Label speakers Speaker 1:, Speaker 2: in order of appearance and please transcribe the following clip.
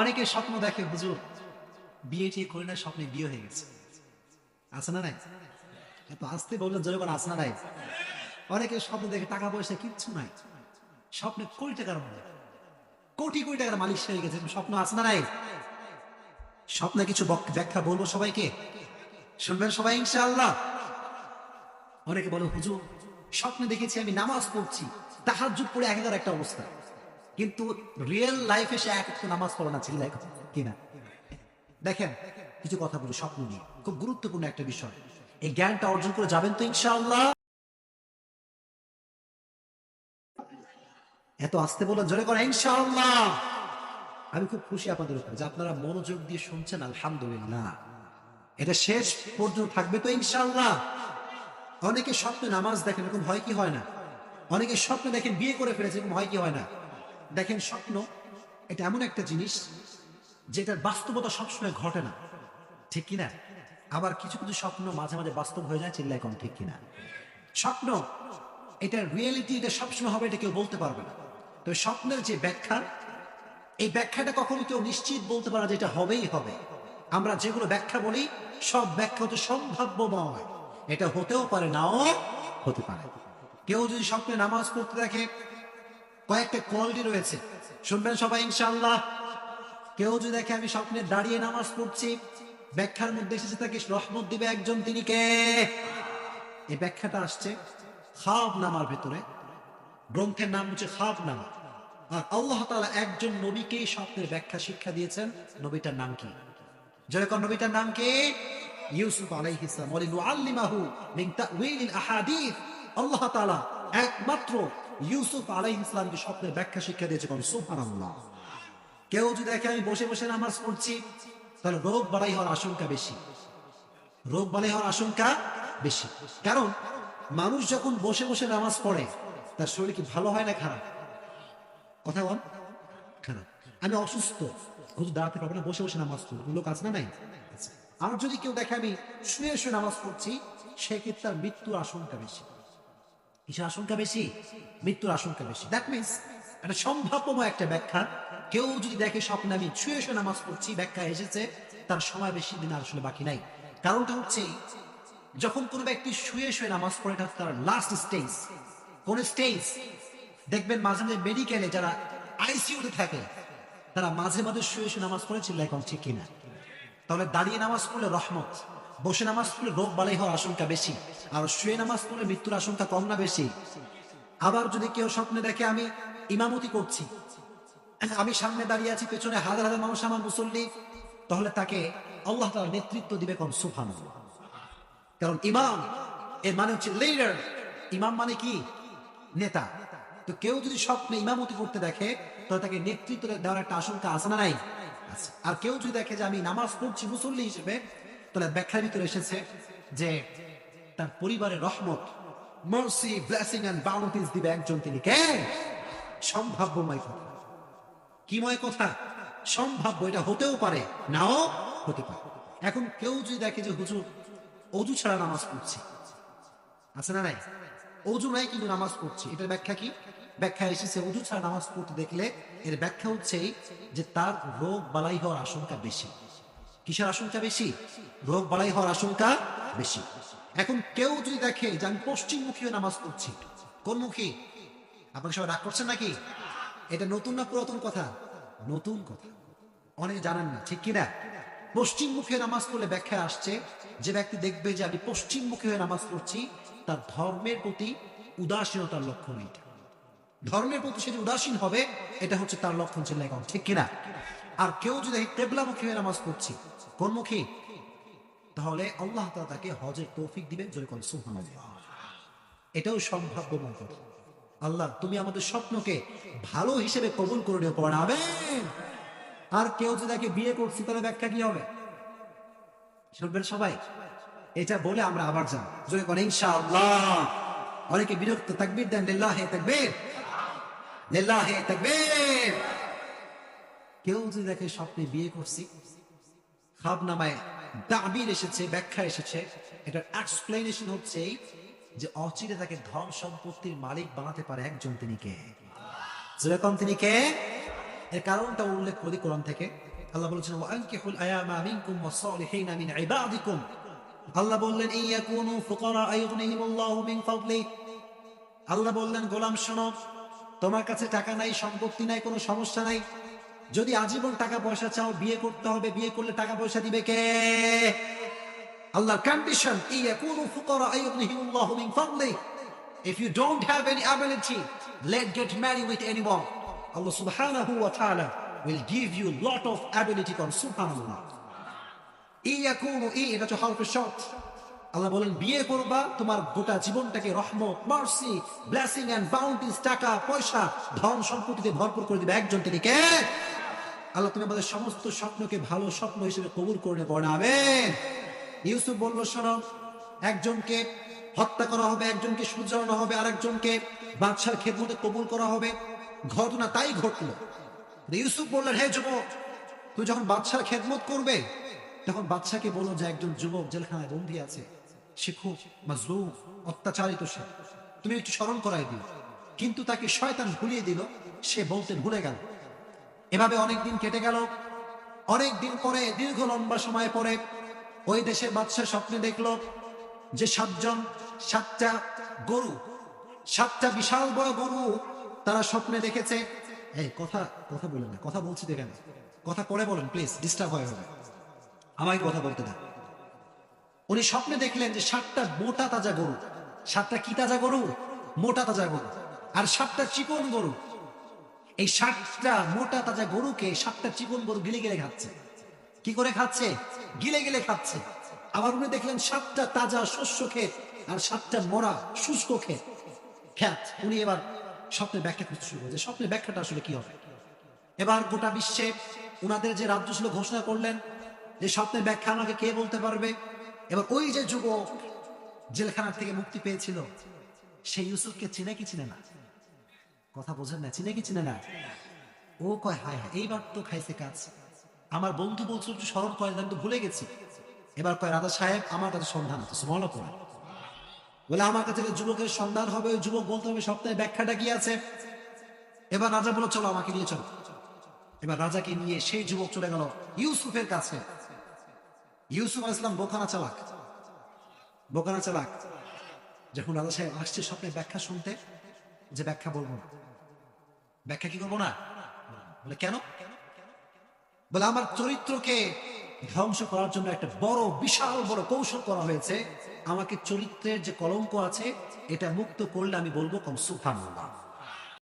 Speaker 1: অনেকে স্বপ্ন দেখে হুজুর বিয়ে টিয়ে করে না, স্বপ্নে বিয়ে হয়ে গেছে। আছে না নাই? এত আসতে বললেন জোরে করে, আছে না নাই? অনেকে স্বপ্ন দেখে টাকা পয়সা কিচ্ছু নাই, স্বপ্নে কোটি টাকার মালিক, কোটি কোটি টাকার মালিক সে হয়ে গেছে। স্বপ্ন আছে না নাই? স্বপ্নে কিছু ব্যাখ্যা বলবো সবাইকে, শুনবেন সবাই ইনশাআল্লাহ। অনেকে বলে হুজুর স্বপ্নে দেখেছি আমি নামাজ পড়ছি, তাহাজ্জুদ পড়ে একেকার একটা অবস্থা, কিন্তু রিয়েল লাইফে সে এক একটা নামাজ পড়ে না, ছিল কিনা? দেখেন, কিছু কথা বলি স্বপ্ন নিয়ে, খুব গুরুত্বপূর্ণ একটা বিষয়। এই জ্ঞানটা অর্জন করে যাবেন তো ইনশাআল্লাহ। এত আসতে বলেন জোরে করে ইনশাআল্লাহ। আমি খুব খুশি আপনাদের উপরে যে আপনারা মনোযোগ দিয়ে শুনছেন, আলহামদুলিল্লাহ। এটা শেষ পর্যন্ত থাকবে তো ইনশাআল্লাহ। অনেকে স্বপ্নে নামাজ দেখেন, এরকম হয় কি হয় না? অনেকে স্বপ্নে দেখেন বিয়ে করে ফেলেছে, এরকম হয় কি হয় না? দেখেন, স্বপ্ন এটা এমন একটা জিনিস যেটার বাস্তবতা সবসময় ঘটে না, ঠিক কিনা? আবার কিছু কিছু স্বপ্ন মাঝে মাঝে বাস্তব হয়ে যায়, চিল্লায় কম, ঠিক কিনা? স্বপ্ন এটা রিয়েলিটি, এটা সবসময় হবে এটা কেউ বলতে পারবে না। তো স্বপ্নের যে ব্যাখ্যা, এই ব্যাখ্যাটা কখনো কেউ নিশ্চিত বলতে পারে যে এটা হবেই হবে। আমরা যেগুলো ব্যাখ্যা বলি সব ব্যাখ্যা হচ্ছে সম্ভাব্য নয়, এটা হতেও পারে নাও হতে পারে। কেউ যদি স্বপ্নে নামাজ পড়তে দেখে, কয়েকটা কোয়ালিটি রয়েছে, শুনবেন সবাই ইনশাআল্লাহ। কেউ যদি দেখে আমি স্বপ্নে দাঁড়িয়ে নামাজ পড়ছি, ব্যাখ্যার মধ্যে এসেছে তাকে রহমত দিবে একজন, তিনি কে? এই ব্যাখ্যাটা আসছে খাব নামার ভেতরে, গ্রন্থের নাম হচ্ছে খাব নামা। আর আল্লাহ তাআলা একজন নবীকে স্বপ্নের ব্যাখ্যা শিক্ষা দিয়েছেন। নবীটার নাম কি? যেরকম নবীটার নাম কি? ইউসুফ আলাইহিস সালাম। ওয়ালিনুআল্লিমাহু মিন তা'ওয়িলিল আহাদিস। আল্লাহ তাআলা একমাত্র ইউসুফ আলাইহিস সালামকে স্বপ্নের ব্যাখ্যা শিক্ষা দিয়েছেন। সুবহানাল্লাহ। কেউ যদি দেখে আমি বসে বসে নামাজ পড়ছি, তাহলে রোগ বালাই হওয়ার আশঙ্কা বেশি, রোগ বালাই হওয়ার আশঙ্কা বেশি। কারণ মানুষ যখন বসে বসে নামাজ পড়ে, তার শরীর কি ভালো হয় না খারাপ? কথা বল, খারাপ। আমি অসুস্থ, হুজুর দাঁড়াতে পারবো না, বসে বসে নামাজ পড়বো, লোক আছে না নাই? আচ্ছা। আর যদি কেউ দেখে আমি শুয়ে শুয়ে নামাজ পড়ছি, সেক্ষেত্রে তার মৃত্যুর আশঙ্কা বেশি। কিসের আশঙ্কা বেশি? মৃত্যুর আশঙ্কা বেশি। দ্যাট মিনস একটা সম্ভাব্যময় একটা ব্যাখ্যা। কেউ যদি দেখে স্বপ্নে আমি শুয়ে শুয়ে নামাজ পড়ছি, ব্যাখ্যা এসেছে, তার সময় বেশি দিন আর আসলে বাকি নাই। কারণটা হচ্ছে, যখন কোনো ব্যক্তি শুয়ে শুয়ে নামাজ পড়ে, এটা তার লাস্ট স্টেজ। কোন স্টেজ? দেখবেন মাঝে মাঝে মেডিকেলে যারা আইসিইউতে থাকে, তারা মাঝে মাঝে শুয়ে শুয়ে নামাজ পড়ে, চিল্লায় এখন ঠিক কিনা? তাহলে দাঁড়িয়ে নামাজ পড়লে রহমত, বসে নামাজ পড়লে রোগ বালাই হওয়ার আশঙ্কা বেশি, আর শুয়ে নামাজ পড়লে মৃত্যুর আশঙ্কা কম না বেশি? আবার যদি কেউ স্বপ্নে দেখে আমি ইমামতি করছি, আমি সামনে দাঁড়িয়ে আছি, পেছনে হাজার হাজার মানুষ আমার মুসল্লি, তাহলে তাকে আল্লাহ তাআলা নেতৃত্ব দিবে, কোন সুবহানাল্লাহ। কারণ ইমাম এর মানে হচ্ছে লিডার। ইমাম মানে কি? নেতা। তো কেউ যদি স্বপ্নে ইমামতি করতে দেখে, তাহলে তাকে নেতৃত্ব দেওয়ার একটা আশঙ্কা আছে না নাই? আছে। আর কেউ যদি দেখে যে আমি নামাজ পড়ছি মুসল্লি হিসেবে, তাহলে ব্যাখ্যার ভিতরে এসেছে যে তার পরিবারের রহমত, মার্সি, ব্লেসিং এন্ড বাউন্টিজ দিবে একজন, তিনি কে? সম্ভাব্যময় কথা। কিময় কথা? সম্ভাব্য। এটা হতেও পারে, নাও হতে পারে। এখন কেউ যদি দেখে যে হুজুর অজু ছাড়া নামাজ পড়ছি, আছে না নাই? অজু নাই কিন্তু নামাজ পড়ছি, এটার ব্যাখ্যা কি? ব্যাখ্যা এসেছে অজু ছাড়া নামাজ পড়তে দেখলে এর ব্যাখ্যা হচ্ছে যে তার রোগ বালাই হওয়ার আশঙ্কা বেশি। কিসের আশঙ্কা বেশি? রোগ বালাই হওয়ার আশঙ্কা বেশি। এখন কেউ যদি দেখে যে আমি পশ্চিমমুখী হয়ে নামাজ পড়ছি, কোন মুখী? আপনাকে সবাই রাগ করছেন নাকি? এটা নতুন না পুরাতন কথা? নতুন কথা, অনেকে জানেন না, ঠিক কিনা? পশ্চিমমুখী হয়ে নামাজ পড়লে ব্যাখ্যা আসছে যে ব্যক্তি দেখবে যে আমি পশ্চিমমুখী হয়ে নামাজ পড়ছি, তার ধর্মের প্রতি উদাসীনতার লক্ষণ। এটা ধর্মের প্রতি সে যে উদাসীন হবে, এটা হচ্ছে তার লক্ষণ, ছিল এখন, ঠিক কিনা? আর কেউ যদি কেবলামুখী হয়ে নামাজ পড়ছি, কোন মুখী? তাহলে আল্লাহ তাআলা তাকে হজের তৌফিক দিবেন, জোরে কোন সুবহানাল্লাহ। এটাও সম্ভাব্য মত। আল্লাহ তুমি আমাদের স্বপ্নকে ভালো হিসেবে কবুল করে নিও, পড়া আমিন। আর কেউ যদি তাকে বিয়ে করছি, তাহলে ব্যাখ্যা কি হবে? শুনবেন সবাই। এটা বলে আমরা আবার যাব, জোরে কোন ইনশাআল্লাহ। অনেকে বিরক্ত, তাকবীর দেন, লিল্লাহি তাকবীর, লিল্লাহি তাকবীর। কেউ যদি দেখে স্বপ্নে বিয়ে করছি, খাবনামায় তাবির এসেছে, ব্যাখ্যা এসেছে, এটার এক্সপ্লেনেশন হচ্ছে যে অচিরে তাকে ধন সম্পত্তির মালিক বানাতে পারে একজন, তিনি কে? যেরকম তিনি কে? এর কারণটা উল্লেখ করি কোরআন থেকে। আল্লাহ বলেছেন ওয়ানকিহুল আয়ামা মিনকুম ওয়াস-সালিহিনা মিন ইবাদিকুম। আল্লাহ বললেন ইয়াকুনু ফুকারা আয়ুগনিহিমুল্লাহু মিন ফাদলি। আল্লাহ বললেন গোলাম শোনো, তোমার কাছে টাকা নাই, সম্পত্তি নাই, কোনো সমস্যা নাই, যদি আজীবন টাকা পয়সা চাও বিয়ে করতে হবে, বিয়ে করলে টাকা পয়সা দিবে কে? আল্লাহর কন্ডিশন ইয়াকুনু ফুকারা আয়ুগনিহিমুল্লাহু মিন ফাদলি। If you don't have any ability, let's get married with anyone. Allah subhanahu wa ta'ala will give you lot of ability on subhanallah. এটা হচ্ছে হারফের শর্ত। আল্লাহ বলেন বিয়ে করবা, তোমার গোটা জীবনটাকে রহমত, মার্সি, ব্লেসিং এন্ড বাউন্টিস, টাকা পয়সা, ধন সম্পত্তিতে ভরপুর করে দিবে একজন, তিনি কে? আল্লাহ তুমি আমাদের সমস্ত স্বপ্নকে ভালো স্বপ্ন হিসেবে কবুল করে আমিন। ইউসুফ বলল শোনো, একজনকে হত্যা করা হবে, একজনকে সুজানো হবে, আর একজনকে বাদশার খেদমতে কবুল করা হবে। ঘটনা তাই ঘটলো। ইউসুফ বললেন হে যুবক, তুই যখন বাদশার খেদমত করবে তখন বাদশাকে বলো যে একজন যুবক জেলখানায় বন্দী আছে, সে খুব মাজলুম, অত্যাচারিত, সে তুমি একটু স্মরণ করাই দিও। কিন্তু তাকে শয়তান ভুলিয়ে দিল, সে বলতে ভুলে গেল। এভাবে অনেকদিন কেটে গেল। অনেকদিন পরে, দীর্ঘ লম্বা সময় পরে, ওই দেশের বাদশা স্বপ্নে দেখলো যে সাতটা গরু, সাতটা বিশাল বড় গরু তারা স্বপ্নে দেখেছে। এই কথা কথা বলেন না, কথা বলছি দেখেন, কথা পরে বলেন প্লিজ, ডিস্টার্ব হয়ে যাবে, আমাকে কথা বলতে দেন। উনি স্বপ্নে দেখলেন যে 7টা মোটা তাজা গরু, 7টা কি তাজা গরু? মোটা তাজা গরু, আর 7টা চিকন গরু। এই 7টা মোটা তাজা গরুকে 7টা চিকন গরু গিলে গিলে খাচ্ছে। কি করে খাচ্ছে? গিলে গিলে খাচ্ছে। আবার উনি দেখলেন 7টা তাজা শস্য ক্ষেত আর 7টা মরা শুষ্ক ক্ষেত। উনি এবার স্বপ্নের ব্যাখ্যা করতে শুরু করলেন, স্বপ্নের ব্যাখ্যাটা আসলে কি হবে। এবার গোটা বিশ্বে উনাদের যে রাজ্য ছিল ঘোষণা করলেন যে স্বপ্নের ব্যাখ্যা আমাকে কে বলতে পারবে। এবার ওই যে যুবক জেলখানা থেকে মুক্তি পেয়েছিল, সে ইউসুফকে চিনে কি চিনে না? কথা বোঝেন না, চিনে কি চিনে না? ও কয় হায় হায়, এইবার তো খাইছে কাজ। আমার বন্ধু বলছিল একটু স্মরণ করেন, আমি তো ভুলে গেছি। এবার কয় রাজা সাহেব আমার কাছে সন্ধান আছে, সুবহানাল্লাহ পড়ে বলে আমার কাছে যুবকের সন্ধান হবে, ওই যুবক বলতে হবে স্বপ্নের ব্যাখ্যাটা কি আছে। এবার রাজা বলো চলো আমাকে নিয়ে চলো। এবার রাজাকে নিয়ে সেই যুবক চলে গেল ইউসুফের কাছে। ইউসুফ আলাইহিস সালাম বোকানা চালাক। যখন রাজা সাহেব আসছে স্বপ্নের ব্যাখ্যা শুনতে, যে ব্যাখ্যা বলবো না, ব্যাখ্যা কি করবো না, বলে কেন? বলে আমার চরিত্রকে ধ্বংস করার জন্য একটা বড় বিশাল বড় কৌশল করা হয়েছে। আমাকে চরিত্রের যে কলঙ্ক আছে এটা মুক্ত করলে আমি বলবো কম সুবহানাল্লাহ।